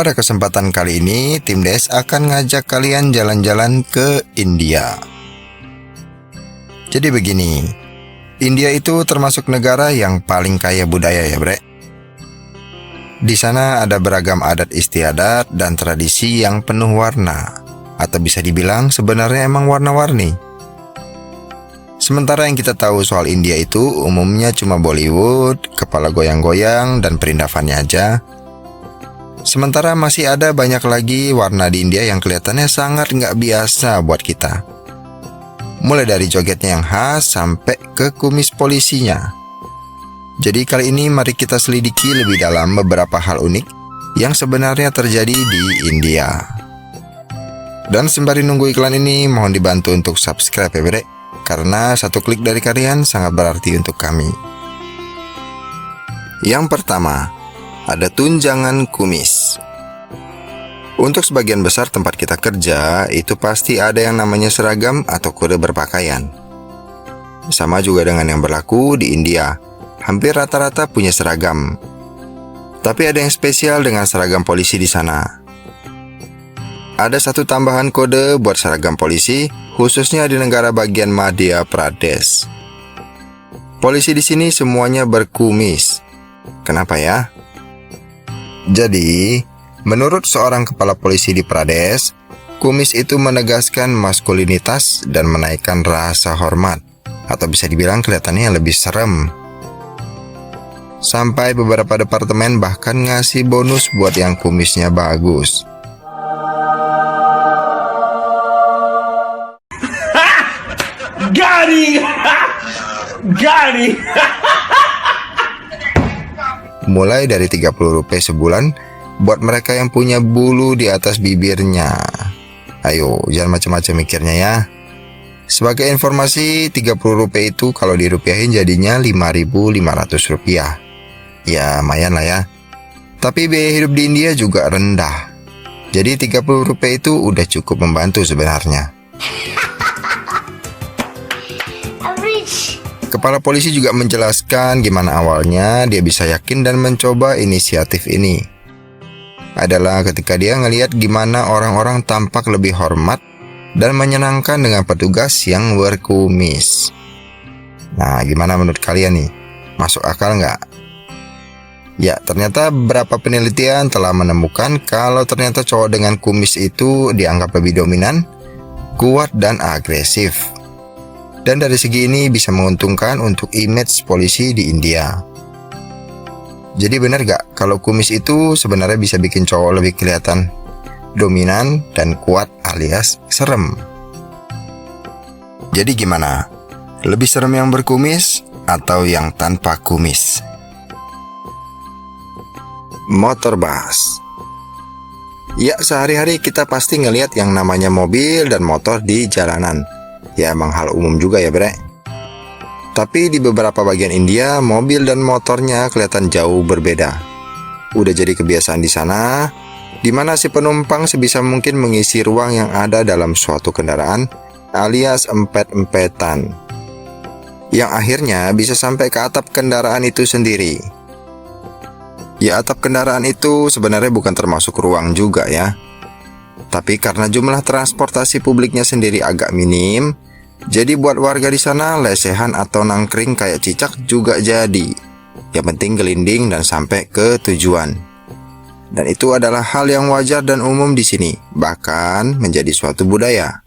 Pada kesempatan kali ini, tim DS akan ngajak kalian jalan-jalan ke India. Jadi begini, India itu termasuk negara yang paling kaya budaya ya bre. Di sana ada beragam adat istiadat dan tradisi yang penuh warna, atau bisa dibilang sebenarnya emang warna-warni. Sementara yang kita tahu soal India itu umumnya cuma Bollywood, kepala goyang-goyang, dan perindavannya aja. Sementara masih ada banyak lagi warna di India yang kelihatannya sangat nggak biasa buat kita. Mulai dari jogetnya yang khas sampai ke kumis polisinya. Jadi kali ini mari kita selidiki lebih dalam beberapa hal unik yang sebenarnya terjadi di India. Dan sembari nunggu iklan ini, mohon dibantu untuk subscribe ya bre, karena satu klik dari kalian sangat berarti untuk kami. Yang pertama, ada tunjangan kumis. Untuk sebagian besar tempat kita kerja, itu pasti ada yang namanya seragam atau kode berpakaian. Sama juga dengan yang berlaku di India, hampir rata-rata punya seragam. Tapi ada yang spesial dengan seragam polisi di sana. Ada satu tambahan kode buat seragam polisi, khususnya di negara bagian Madhya Pradesh. Polisi di sini semuanya berkumis. Kenapa ya? Jadi, menurut seorang kepala polisi di Pradesh, kumis itu menegaskan maskulinitas dan menaikkan rasa hormat, atau bisa dibilang kelihatannya lebih serem. Sampai beberapa departemen bahkan ngasih bonus buat yang kumisnya bagus. Garing! Garing! Mulai dari Rp30 sebulan buat mereka yang punya bulu di atas bibirnya. Ayo, jangan macam-macam mikirnya ya. Sebagai informasi, Rp30 itu kalau dirupiahin jadinya Rp5.500. Ya, lumayan lah ya. Tapi biaya hidup di India juga rendah. Jadi Rp30 itu udah cukup membantu sebenarnya. Kepala polisi juga menjelaskan gimana awalnya dia bisa yakin dan mencoba inisiatif ini. Adalah ketika dia ngelihat gimana orang-orang tampak lebih hormat dan menyenangkan dengan petugas yang berkumis. Nah, gimana menurut kalian nih? Masuk akal nggak? Ya, ternyata beberapa penelitian telah menemukan kalau ternyata cowok dengan kumis itu dianggap lebih dominan, kuat, dan agresif. Dan dari segi ini bisa menguntungkan untuk image polisi di India. Jadi benar gak kalau kumis itu sebenarnya bisa bikin cowok lebih kelihatan dominan dan kuat alias serem? Jadi gimana? Lebih serem yang berkumis atau yang tanpa kumis? Motor bus. Ya, sehari-hari kita pasti ngelihat yang namanya mobil dan motor di jalanan. Ya emang hal umum juga ya bre. Tapi di beberapa bagian India, mobil dan motornya kelihatan jauh berbeda. Udah jadi kebiasaan di sana, di mana si penumpang sebisa mungkin mengisi ruang yang ada dalam suatu kendaraan, alias empet-empetan. Yang akhirnya bisa sampai ke atap kendaraan itu sendiri. Ya, atap kendaraan itu sebenarnya bukan termasuk ruang juga ya. Tapi karena jumlah transportasi publiknya sendiri agak minim, jadi buat warga di sana lesehan atau nangkring kayak cicak juga jadi. Yang penting gelinding dan sampai ke tujuan. Dan itu adalah hal yang wajar dan umum di sini, bahkan menjadi suatu budaya.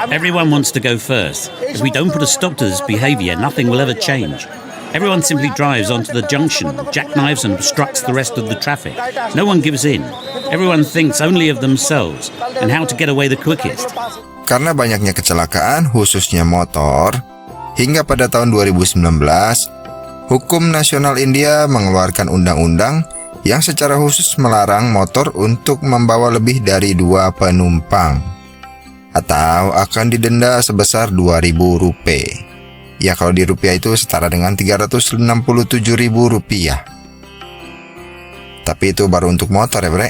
Everyone wants to go first. If we don't put a stop to this behavior, nothing will ever change. Everyone simply drives onto the junction, jackknives and obstructs the rest of the traffic. No one gives in. Everyone thinks only of themselves and how to get away the quickest. Karena banyaknya kecelakaan, khususnya motor, hingga pada tahun 2019, Hukum Nasional India mengeluarkan undang-undang yang secara khusus melarang motor untuk membawa lebih dari 2 penumpang, atau akan didenda sebesar Rp2.000. Ya kalau di rupiah itu setara dengan Rp367.000. Tapi itu baru untuk motor ya bre.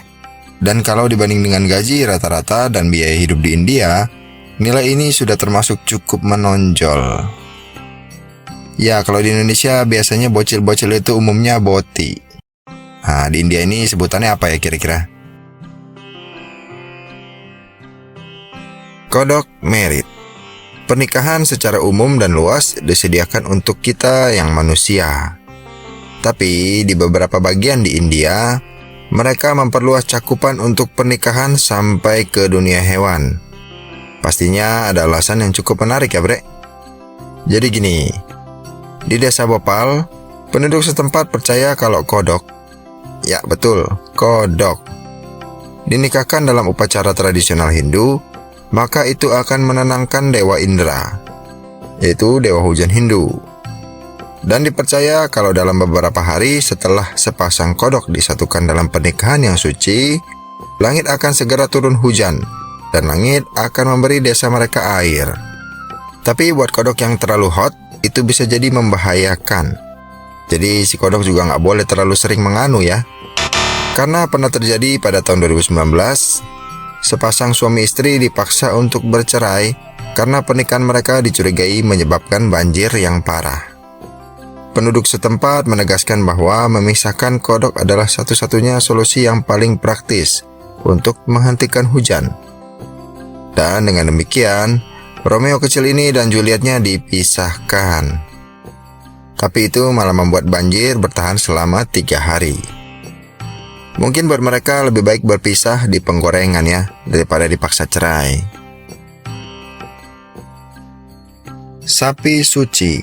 Dan kalau dibanding dengan gaji rata-rata dan biaya hidup di India, nilai ini sudah termasuk cukup menonjol. Ya kalau di Indonesia biasanya bocil-bocil itu umumnya boti. Nah di India ini sebutannya apa ya kira-kira? Kodok merit. Pernikahan secara umum dan luas disediakan untuk kita yang manusia. Tapi di beberapa bagian di India, mereka memperluas cakupan untuk pernikahan sampai ke dunia hewan. Pastinya ada alasan yang cukup menarik ya, Bre. Jadi gini, di desa Bhopal, penduduk setempat percaya kalau kodok, ya betul, kodok, dinikahkan dalam upacara tradisional Hindu, maka itu akan menenangkan Dewa Indra, yaitu Dewa Hujan Hindu. Dan dipercaya kalau dalam beberapa hari setelah sepasang kodok disatukan dalam pernikahan yang suci, langit akan segera turun hujan, dan langit akan memberi desa mereka air. Tapi buat kodok yang terlalu hot, itu bisa jadi membahayakan. Jadi si kodok juga nggak boleh terlalu sering menganu ya. Karena pernah terjadi pada tahun 2019, sepasang suami istri dipaksa untuk bercerai karena pernikahan mereka dicurigai menyebabkan banjir yang parah. Penduduk setempat menegaskan bahwa memisahkan kodok adalah satu-satunya solusi yang paling praktis untuk menghentikan hujan. Dan dengan demikian, Romeo kecil ini dan Julietnya dipisahkan. Tapi itu malah membuat banjir bertahan selama 3 hari. Mungkin buat mereka lebih baik berpisah di penggorengan ya, daripada dipaksa cerai. Sapi suci.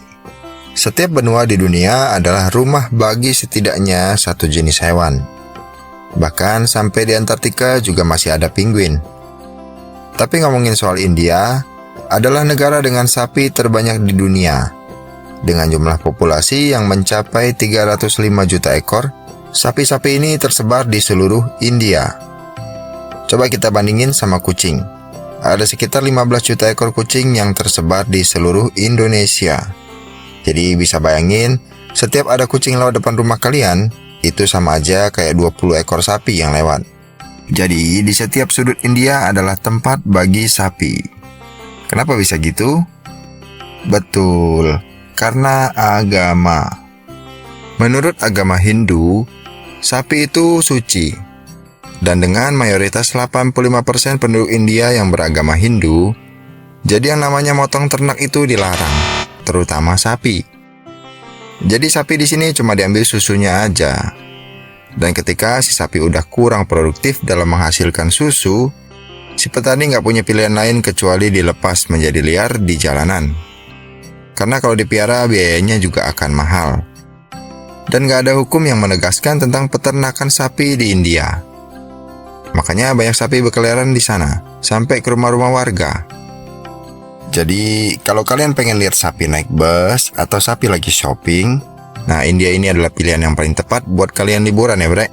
Setiap benua di dunia adalah rumah bagi setidaknya satu jenis hewan. Bahkan sampai di Antartika juga masih ada penguin. Tapi ngomongin soal India, adalah negara dengan sapi terbanyak di dunia. Dengan jumlah populasi yang mencapai 305 juta ekor, sapi-sapi ini tersebar di seluruh India. Coba kita bandingin sama kucing. Ada sekitar 15 juta ekor kucing yang tersebar di seluruh Indonesia. Jadi bisa bayangin, setiap ada kucing lewat depan rumah kalian, itu sama aja kayak 20 ekor sapi yang lewat. Jadi di setiap sudut India adalah tempat bagi sapi. Kenapa bisa gitu? Betul, karena agama. Menurut agama Hindu, sapi itu suci. Dan dengan mayoritas 85% penduduk India yang beragama Hindu, jadi yang namanya motong ternak itu dilarang, terutama sapi. Jadi sapi di sini cuma diambil susunya aja. Dan ketika si sapi udah kurang produktif dalam menghasilkan susu, si petani nggak punya pilihan lain kecuali dilepas menjadi liar di jalanan. Karena kalau dipiara biayanya juga akan mahal. Dan gak ada hukum yang menegaskan tentang peternakan sapi di India. Makanya banyak sapi berkeliaran di sana, sampai ke rumah-rumah warga. Jadi kalau kalian pengen lihat sapi naik bus atau sapi lagi shopping, nah India ini adalah pilihan yang paling tepat buat kalian liburan ya bre.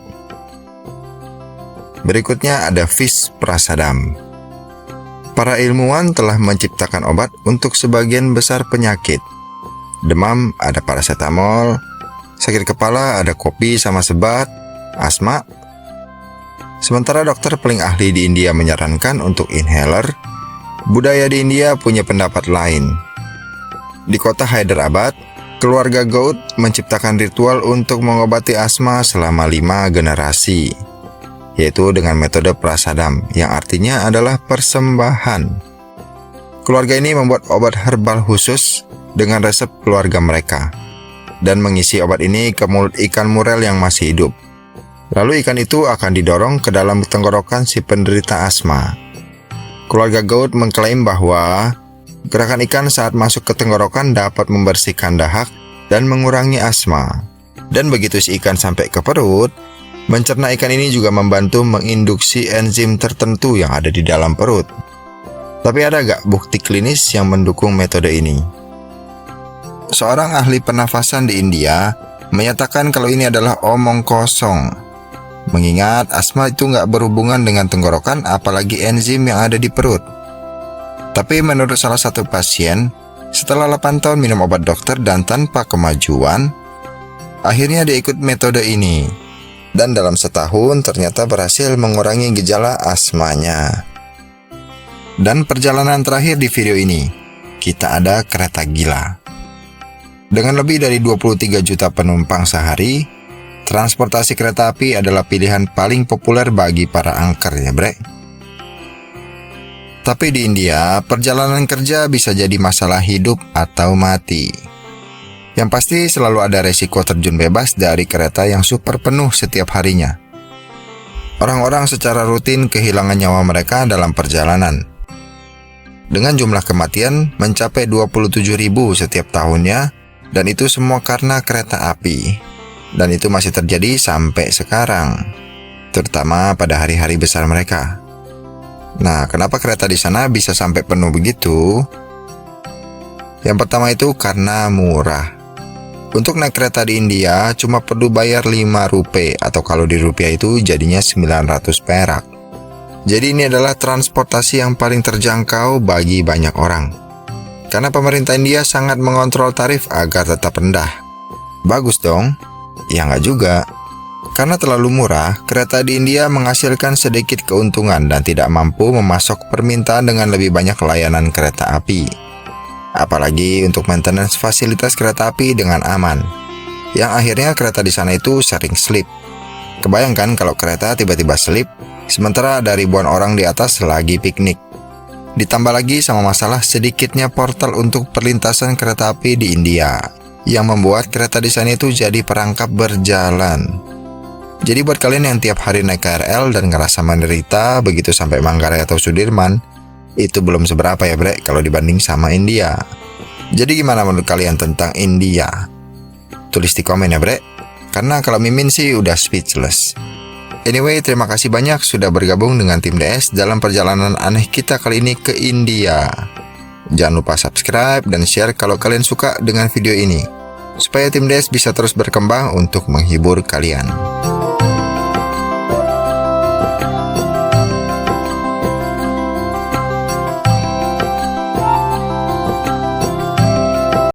Berikutnya ada Vish Prasadam. Para ilmuwan telah menciptakan obat untuk sebagian besar penyakit. Demam ada paracetamol, sakit kepala ada kopi sama sebat, asma. Sementara dokter paling ahli di India menyarankan untuk inhaler, budaya di India punya pendapat lain. Di kota Hyderabad, keluarga Gout menciptakan ritual untuk mengobati asma selama 5 generasi, yaitu dengan metode prasadam yang artinya adalah persembahan. Keluarga ini membuat obat herbal khusus dengan resep keluarga mereka dan mengisi obat ini ke mulut ikan murel yang masih hidup. Lalu ikan itu akan didorong ke dalam tenggorokan si penderita asma. Keluarga Gout mengklaim bahwa gerakan ikan saat masuk ke tenggorokan dapat membersihkan dahak dan mengurangi asma. Dan begitu si ikan sampai ke perut, mencerna ikan ini juga membantu menginduksi enzim tertentu yang ada di dalam perut. Tapi ada gak bukti klinis yang mendukung metode ini? Seorang ahli pernafasan di India menyatakan kalau ini adalah omong kosong. Mengingat asma itu gak berhubungan dengan tenggorokan apalagi enzim yang ada di perut. Tapi menurut salah satu pasien, setelah 8 tahun minum obat dokter dan tanpa kemajuan, akhirnya dia ikut metode ini. Dan dalam setahun ternyata berhasil mengurangi gejala asmanya. Dan perjalanan terakhir di video ini, kita ada kereta gila. Dengan lebih dari 23 juta penumpang sehari, transportasi kereta api adalah pilihan paling populer bagi para angker ya bre. Tapi di India, perjalanan kerja bisa jadi masalah hidup atau mati. Yang pasti selalu ada resiko terjun bebas dari kereta yang super penuh setiap harinya. Orang-orang secara rutin kehilangan nyawa mereka dalam perjalanan. Dengan jumlah kematian mencapai 27.000 setiap tahunnya, dan itu semua karena kereta api. Dan itu masih terjadi sampai sekarang, terutama pada hari-hari besar mereka. Nah, kenapa kereta di sana bisa sampai penuh begitu? Yang pertama itu karena murah. Untuk naik kereta di India cuma perlu bayar 5 rupiah, atau kalau di rupiah itu jadinya 900 perak. Jadi ini adalah transportasi yang paling terjangkau bagi banyak orang. Karena pemerintah India sangat mengontrol tarif agar tetap rendah. Bagus dong? Ya nggak juga. Karena terlalu murah, kereta di India menghasilkan sedikit keuntungan dan tidak mampu memasok permintaan dengan lebih banyak layanan kereta api. Apalagi untuk maintenance fasilitas kereta api dengan aman. Yang akhirnya kereta di sana itu sering slip. Kebayangkan kalau kereta tiba-tiba slip, sementara ada ribuan orang di atas lagi piknik. Ditambah lagi sama masalah sedikitnya portal untuk perlintasan kereta api di India, yang membuat kereta di sana itu jadi perangkap berjalan. Jadi buat kalian yang tiap hari naik KRL dan ngerasa menderita begitu sampai Manggarai atau Sudirman, itu belum seberapa ya bre kalau dibanding sama India. Jadi gimana menurut kalian tentang India? Tulis di komen ya bre, karena kalau Mimin sih udah speechless. Anyway, terima kasih banyak sudah bergabung dengan tim DS dalam perjalanan aneh kita kali ini ke India. Jangan lupa subscribe dan share kalau kalian suka dengan video ini, supaya tim DS bisa terus berkembang untuk menghibur kalian.